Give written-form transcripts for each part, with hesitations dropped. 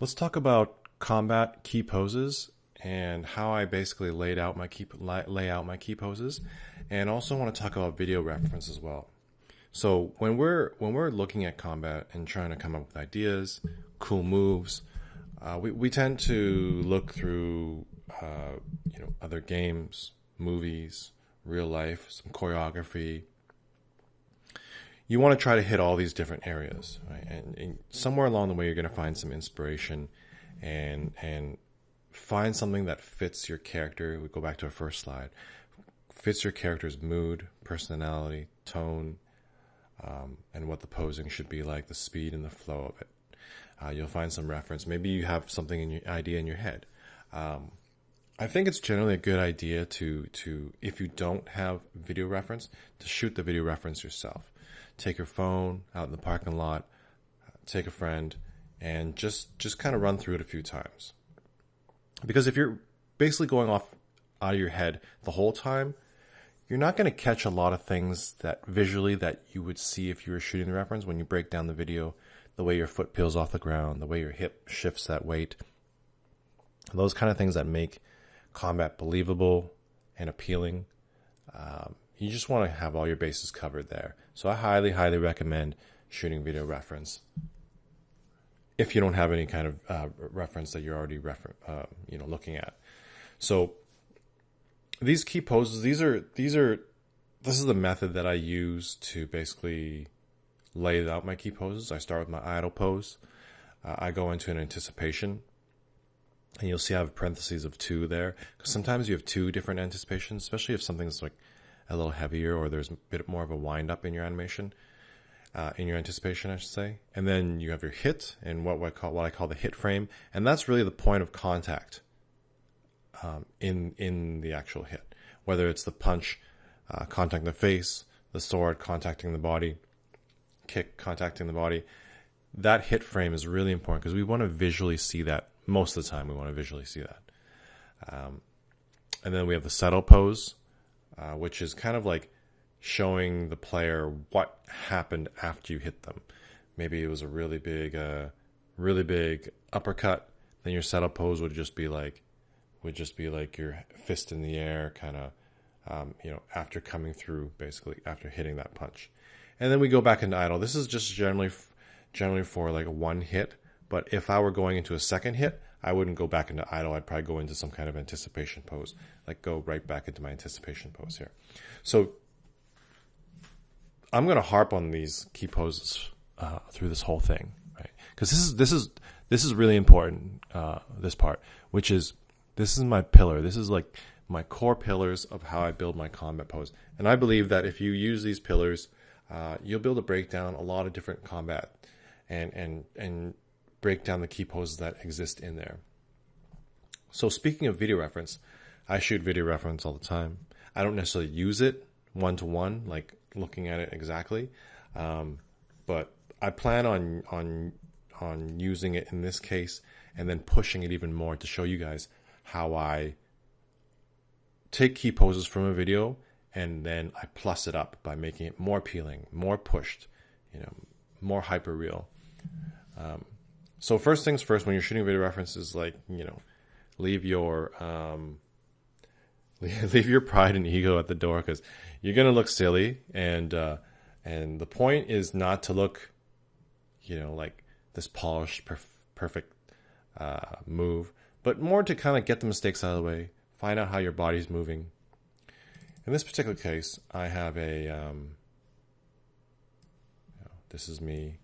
Let's talk about combat key poses and how I basically lay out my key poses, and also want to talk about video reference as well. So when we're looking at combat and trying to come up with ideas, cool moves, we tend to look through other games, movies, real life, some choreography. You want to try to hit all these different areas, right? And somewhere along the way, you're going to find some inspiration and find something that fits your character. We go back to our first slide. Fits your character's mood, personality, tone, and what the posing should be like, the speed and the flow of it. You'll find some reference. Maybe you have something in your idea in your head. I think it's generally a good idea to if you don't have video reference, to shoot the video reference yourself. Take your phone out in the parking lot, take a friend, and just kind of run through it a few times. Because if you're basically going off out of your head the whole time, you're not going to catch a lot of things that visually that you would see if you were shooting the reference when you break down the video, the way your foot peels off the ground, the way your hip shifts that weight. Those kind of things that make combat believable and appealing. You just want to have all your bases covered there. So I highly, highly recommend shooting video reference if you don't have any kind of reference that you're already looking at. So these key poses, this is the method that I use to basically lay out my key poses. I start with my idle pose. I go into an anticipation. And you'll see I have parentheses of 2 there. Because sometimes you have 2 different anticipations, especially if something's like a little heavier or there's a bit more of a wind up in your animation, in your anticipation, I should say. And then you have your hit and what I call the hit frame. And that's really the point of contact in the actual hit. Whether it's the punch contacting the face, the sword contacting the body, kick contacting the body. That hit frame is really important because we want to visually see that. Most of the time, we want to visually see that. And then we have the settle pose, which is kind of like showing the player what happened after you hit them. Maybe it was a really big uppercut. Then your settle pose would just be like your fist in the air, kind of, after coming through, basically after hitting that punch. And then we go back into idle. This is just generally for like a one hit. But if I were going into a second hit, I wouldn't go back into idle. I'd probably go into some kind of anticipation pose, like go right back into my anticipation pose here. So I'm going to harp on these key poses through this whole thing, right? Because this is really important. This part, which is this is my pillar. This is like my core pillars of how I build my combat pose. And I believe that if you use these pillars, you'll be able to break down a lot of different combat and break down the key poses that exist in there. So speaking of video reference, I shoot video reference all the time. I don't necessarily use it one-to-one, like looking at it exactly, but I plan on using it in this case and then pushing it even more to show you guys how I take key poses from a video and then I plus it up by making it more appealing, more pushed, more hyper real. So first things first, when you're shooting video references, like, leave your pride and ego at the door, because you're going to look silly. And the point is not to look, like this polished, perfect move, but more to kind of get the mistakes out of the way, find out how your body's moving. In this particular case, I have this is me.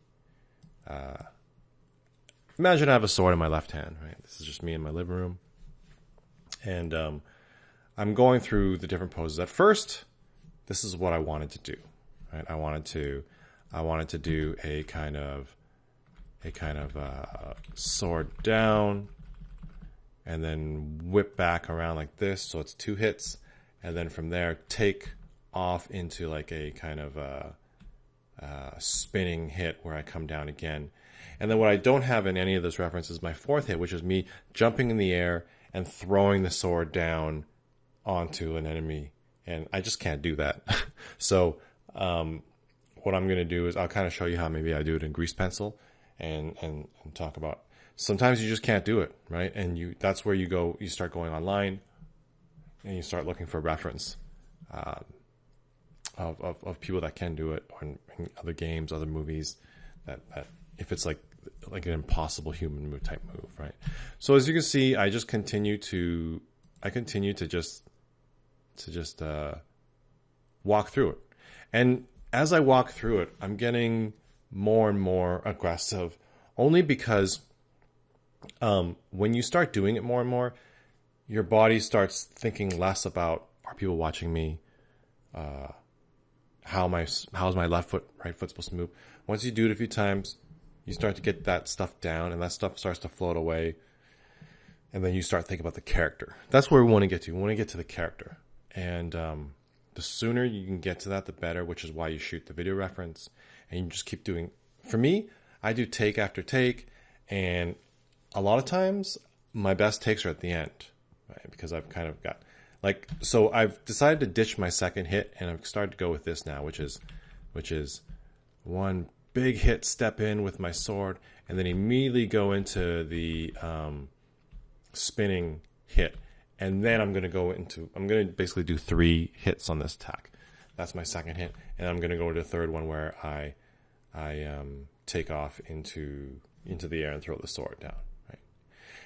Imagine I have a sword in my left hand, right? This is just me in my living room. And I'm going through the different poses. At first, this is what I wanted to do, right? I wanted to do a kind of sword down and then whip back around like this. So it's 2 hits. And then from there, take off into like a kind of spinning hit where I come down again. And then what I don't have in any of those references is my 4th hit, which is me jumping in the air and throwing the sword down onto an enemy. And I just can't do that. So what I'm going to do is I'll kind of show you how maybe I do it in grease pencil. and talk about. Sometimes you just can't do it, right? And that's where you start going online and you start looking for reference of people that can do it, or in other games, other movies, that if it's like an impossible human move type move, right? So as you can see, I continue to just walk through it. And as I walk through it, I'm getting more and more aggressive, only because when you start doing it more and more, your body starts thinking less about, are people watching me? How's my left foot, right foot supposed to move? Once you do it a few times, you start to get that stuff down, and that stuff starts to float away. And then you start thinking about the character. That's where we want to get to. We want to get to the character. And the sooner you can get to that, the better, which is why you shoot the video reference. And you just keep doing. For me, I do take after take. And a lot of times, my best takes are at the end. Right? Because I've kind of got... so I've decided to ditch my second hit, and I've started to go with this now, which is one big hit, step in with my sword, and then immediately go into the spinning hit. And then I'm going to basically do 3 hits on this attack. That's my second hit. And I'm going to go to the third one where I take off into the air and throw the sword down. Right?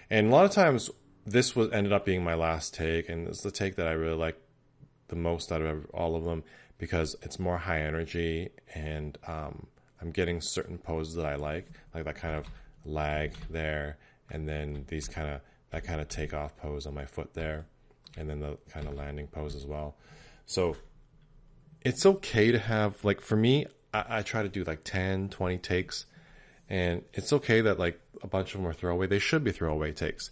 And a lot of times this ended up being my last take, and it's the take that I really like the most out of all of them, because it's more high energy, and I'm getting certain poses that I like that kind of lag there, and then that kind of takeoff pose on my foot there, and then the kind of landing pose as well. So it's okay to have, for me, I try to do 10, 20 takes, and it's okay that a bunch of them are throwaway. They should be throwaway takes.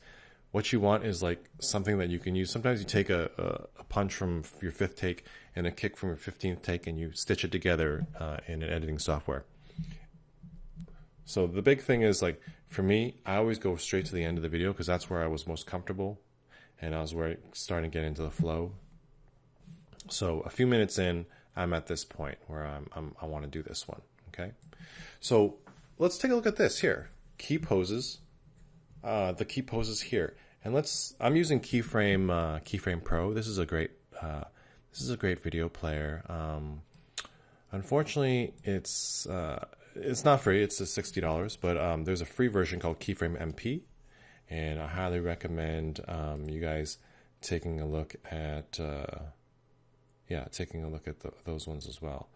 What you want is something that you can use. Sometimes you take a punch from your 5th take and a kick from your 15th take, and you stitch it together in an editing software. So the big thing is, for me, I always go straight to the end of the video, because that's where I was most comfortable, and I was starting to get into the flow. So a few minutes in, I'm at this point where I want to do this one. Okay, so let's take a look at this here. Key poses. The key poses here, and I'm using Keyframe Pro. This is a great video player. Unfortunately, it's not free. It's $60, but there's a free version called Keyframe MP, and I highly recommend you guys taking a look at those ones as well,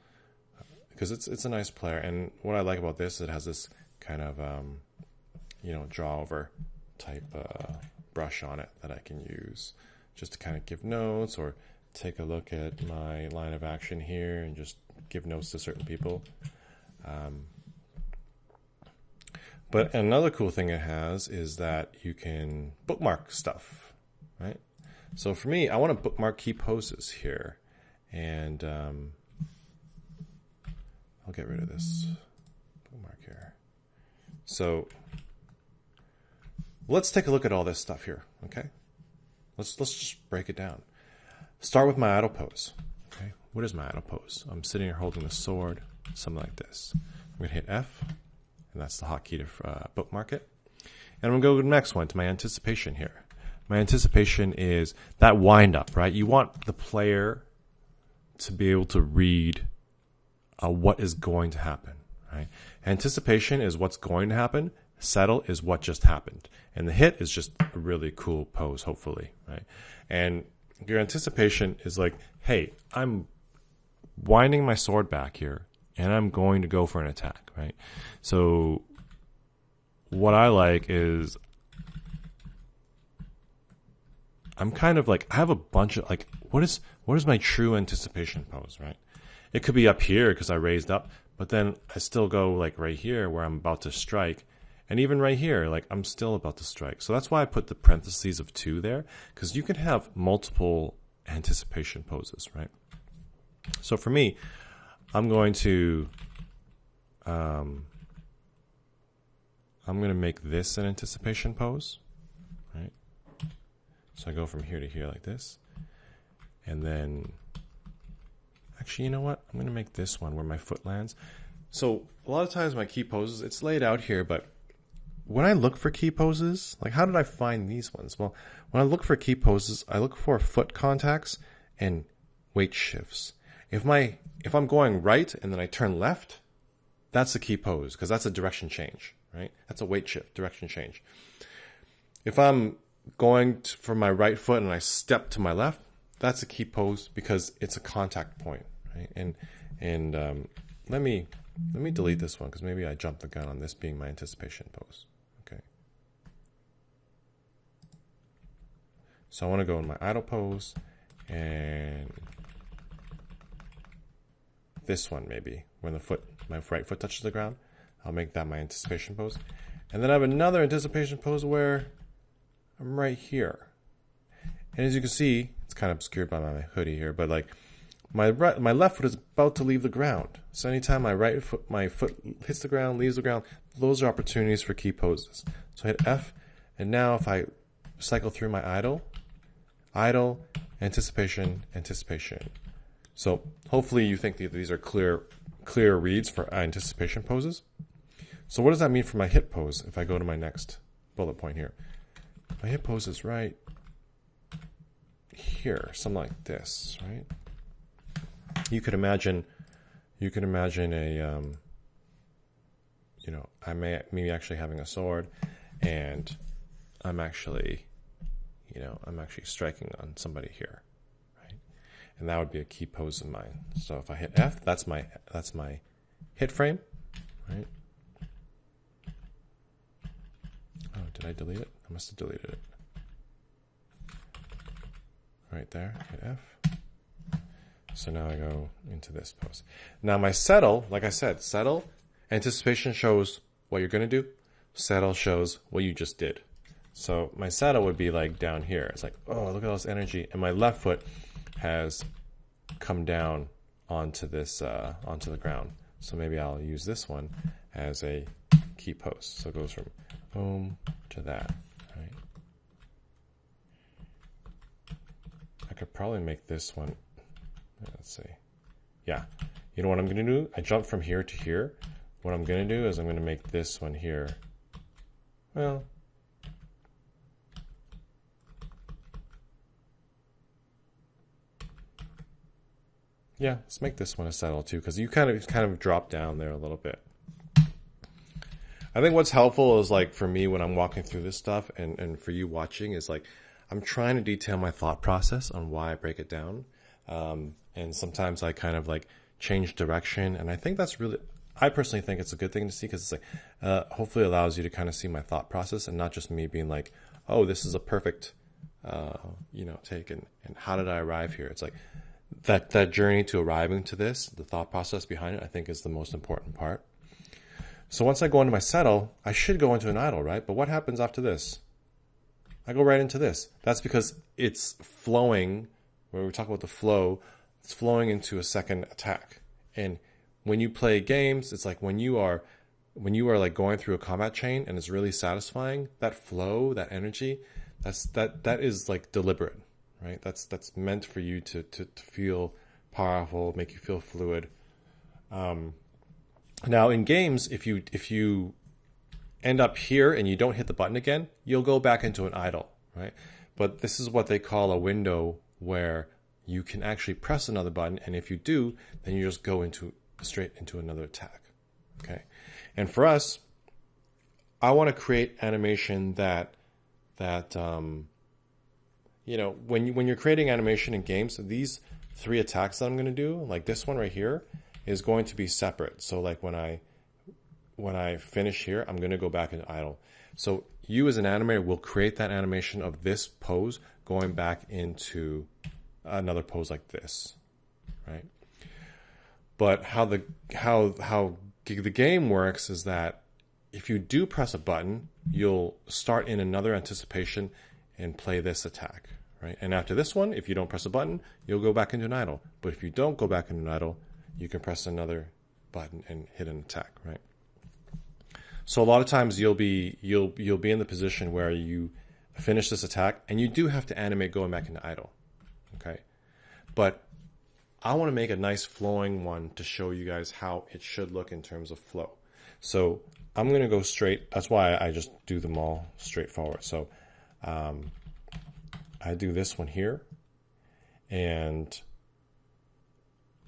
because it's a nice player. And what I like about this, it has this kind of draw over type brush on it that I can use just to kind of give notes, or take a look at my line of action here and just give notes to certain people. But another cool thing it has is that you can bookmark stuff, right? So for me, I want to bookmark key poses here, and I'll get rid of this bookmark here. So let's take a look at all this stuff here, okay? Let's just break it down. Start with my idle pose. Okay, what is my idle pose? I'm sitting here holding the sword, something like this. I'm going to hit F, and that's the hotkey to bookmark it. And I'm going to go to the next one, to my anticipation here. My anticipation is that wind up, right? You want the player to be able to read what is going to happen, right? Anticipation is what's going to happen. Settle is what just happened. And the hit is just a really cool pose, hopefully, right? And your anticipation is hey, I'm winding my sword back here, and I'm going to go for an attack, right? So what I like is I'm kind of I have a bunch of what is my true anticipation pose, right? It could be up here because I raised up, but then I still go right here where I'm about to strike. And even right here, I'm still about to strike. So that's why I put the parentheses of 2 there, because you can have multiple anticipation poses, right? So for me, I'm going to make this an anticipation pose, right? So I go from here to here like this. And then, actually, you know what? I'm going to make this one where my foot lands. So a lot of times my key poses, it's laid out here, but when I look for key poses, like how did I find these ones? Well, when I look for key poses, I look for foot contacts and weight shifts. If I'm going right and then I turn left, that's a key pose because that's a direction change, right? That's a weight shift, direction change. If I'm going for my right foot and I step to my left, that's a key pose because it's a contact point, right? And let me delete this one because maybe I jumped the gun on this being my anticipation pose. Okay. So I want to go in my idle pose and this one maybe when my right foot touches the ground. I'll make that my anticipation pose. And then I have another anticipation pose where I'm right here. And as you can see, it's kind of obscured by my hoodie here, but like my left foot is about to leave the ground. So anytime my foot hits the ground, leaves the ground, those are opportunities for key poses. So I hit F, and now if I cycle through my idle, anticipation, anticipation. So hopefully you think that these are clear reads for anticipation poses. So what does that mean for my hit pose if I go to my next bullet point here? My hit pose is right here, something like this, right? You could imagine a, I me actually having a sword, and I'm actually striking on somebody here, right? And that would be a key pose of mine. So if I hit F, that's my hit frame, right? Oh, did I delete it? I must have deleted it. Right there, hit F. So now I go into this pose. Now my settle, like I said, settle, anticipation shows what you're going to do. Settle shows what you just did. So my settle would be like down here. It's like, oh, look at all this energy. And my left foot has come down onto onto the ground. So maybe I'll use this one as a key pose. So it goes from boom to that, right? I could probably make this one, let's see. Yeah, you know what I'm gonna do? I jump from here to here. What I'm gonna do is I'm gonna make this one here, well, yeah, let's make this one a settle too, because you kind of drop down there a little bit. I think what's helpful is like for me when I'm walking through this stuff and for you watching is like I'm trying to detail my thought process on why I break it down. And sometimes I kind of like change direction. And I think that's really, I personally think it's a good thing to see because it's like, hopefully allows you to kind of see my thought process and not just me being like, oh, this is a perfect, take and how did I arrive here? It's like that journey to arriving to this, the thought process behind it, I think is the most important part. So once I go into my settle, I should go into an idle, right? But what happens after this? I go right into this. That's because it's flowing, where we talk about the flow, it's flowing into a second attack. And when you play games, it's like when you are like going through a combat chain and it's really satisfying, that flow, that energy, that is like deliberate, right? That's meant for you to feel powerful, make you feel fluid. Now in games, if you end up here and you don't hit the button again, you'll go back into an idle, right? But this is what they call a window where you can actually press another button, and if you do, then you just go straight into another attack, okay? And for us, I want to create animation that when you're creating animation in games, these 3 attacks that I'm going to do, like this one right here, is going to be separate. So like when I finish here, I'm going to go back into idle. So you as an animator will create that animation of this pose going back into another pose like this, right? But how the game works is that if you do press a button, you'll start in another anticipation and play this attack, right? And after this one, if you don't press a button, you'll go back into an idle. But if you don't go back into an idle, you can press another button and hit an attack, right? So a lot of times you'll be in the position where you finish this attack and you do have to animate going back into idle, okay? But I want to make a nice flowing one to show you guys how it should look in terms of flow. So I'm going to go straight. That's why I just do them all straightforward. So I do this one here, and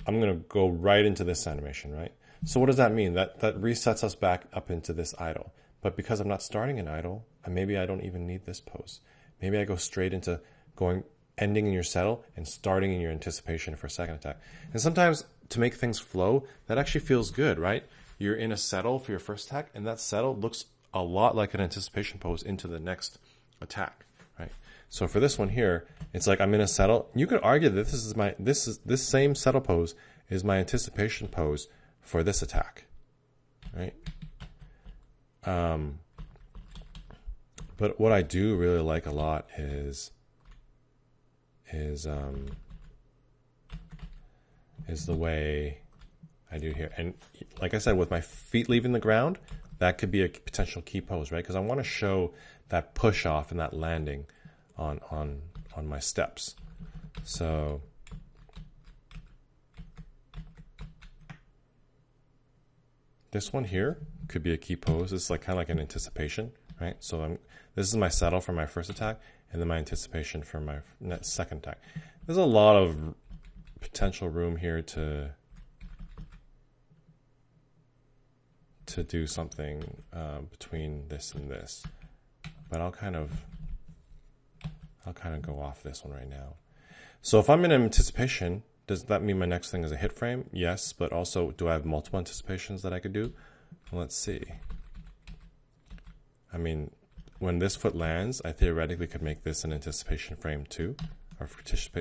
I'm going to go right into this animation, right? So what does that mean? That resets us back up into this idle. But because I'm not starting an idle, and maybe I don't even need this pose. Maybe I go straight into ending in your settle and starting in your anticipation for a second attack. And sometimes to make things flow, that actually feels good, right? You're in a settle for your first attack, and that settle looks a lot like an anticipation pose into the next attack, right? So for this one here, it's like I'm in a settle. You could argue that this same settle pose is my anticipation pose for this attack, right? But what I do really like a lot is the way I do here. And like I said, with my feet leaving the ground, that could be a potential key pose, right? Because I want to show that push off and that landing on my steps. So this one here could be a key pose. It's like kind of like an anticipation, right? So this is my settle for my first attack, and then my anticipation for my second attack. There's a lot of potential room here to do something between this and this, but I'll kind of go off this one right now. So if I'm in anticipation, does that mean my next thing is a hit frame? Yes, but also do I have multiple anticipations that I could do? Let's see. I mean, when this foot lands, I theoretically could make this an anticipation frame too, or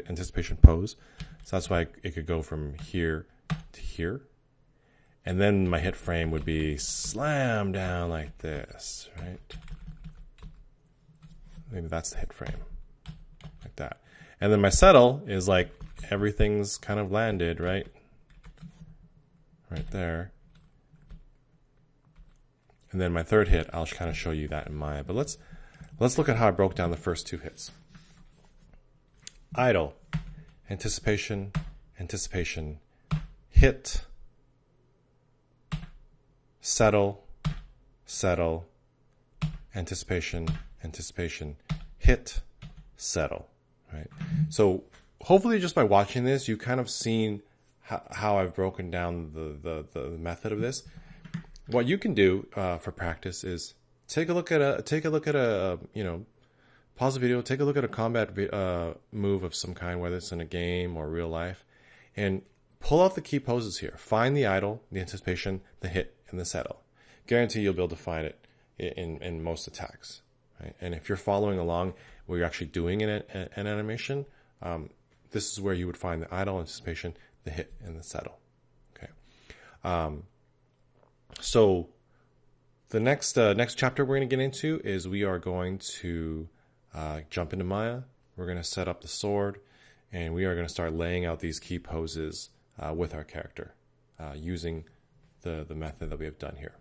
anticipation pose. So that's why it could go from here to here. And then my hit frame would be slam down like this, right? Maybe that's the hit frame, like that. And then my settle is like everything's kind of landed, right? Right there. And then my third hit, I'll kind of show you that in Maya. But let's look at how I broke down the first two hits. Idle, anticipation, anticipation, hit, settle, settle, anticipation, anticipation, hit, settle, right? So hopefully just by watching this, you've kind of seen how I've broken down the method of this. What you can do for practice is take a look at a pause the video, take a look at a combat move of some kind, whether it's in a game or real life, and pull out the key poses here. Find the idle, the anticipation, the hit, and the settle. Guarantee you'll be able to find it in most attacks. Right? And if you're following along where you're actually doing an animation, this is where you would find the idle, anticipation, the hit, and the settle. Okay. So the next chapter we're going to get into is we are going to jump into Maya. We're going to set up the sword, and we are going to start laying out these key poses with our character using the method that we have done here.